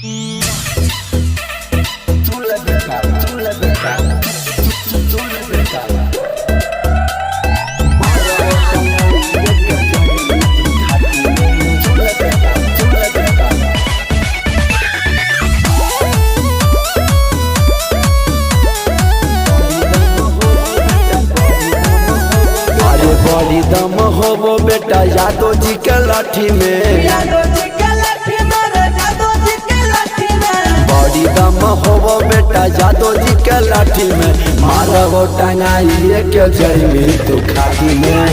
बड़ी दम होबो बेटा यादव जी के लाठी में, बड़ी दम होबो बेटा यादव जी के लाठी में। मारबो टंगाइए के जइमी तू खाटी में,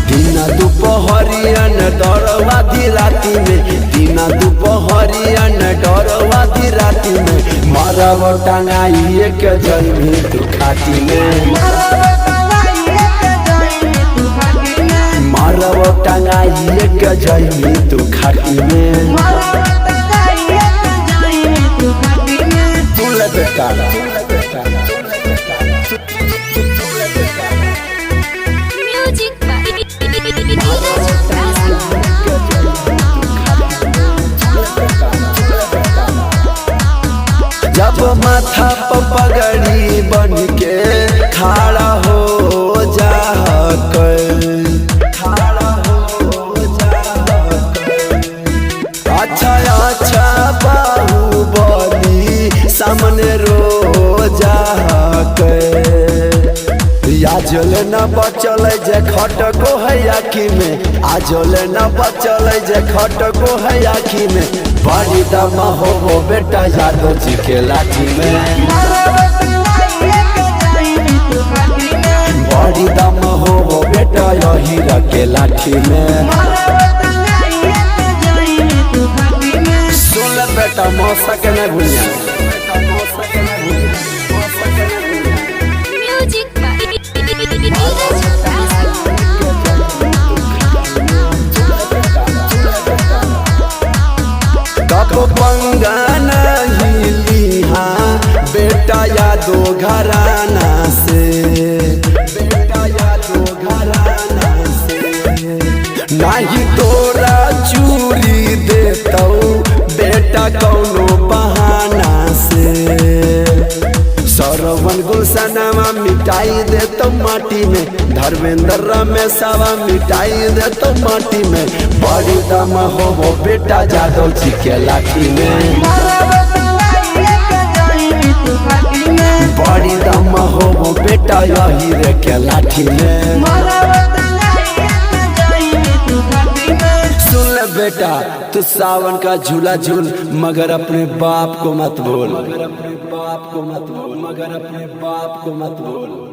दिन दुपहरियन डरवा दी राती में, दिन दुपहरियन डरवा दी राती में। मारबो टंगाइए के जइमी तू खाटी में, मारबो टंगाइए के जइमी तू खाटी में। तू बेटा जब माथा पर पगड़ी बन के खड़ा हो जा, खड़ा हो जा। अच्छा अच्छा बाहुबली सामने रो जा, आजल न बचल जे खटको है आखी में, आजल न बचल जे खटको है आखी में। बड़ी दम होबो बेटा यादव जी के लाठी में, बड़ी दम होबो बेटा हीरा के लाठी में। सुन बेटा मौसा के न भूलिया, कब पंगा नहीं लिहा बेटा यादो घराना से, बेटा यादो घराना से। नहीं तोरा चूरी देतौ बेटा कौनो बहाना से। सरवन गुलशनवा मिटाई दे तो माटी में, धर्मेंद्र रमेशवा मिटाई दे तो माटी में। बड़ी दम होबो बेटा यादव जी के लाठी में, बड़ी दम होबो बेटा हीरे के लाठी में। सुन ले बेटा तू सावन का झूला झूल, मगर अपने बाप को मत भूल, मगर अपने बाप को मत भूल, मगर अपने बाप को मत भूल।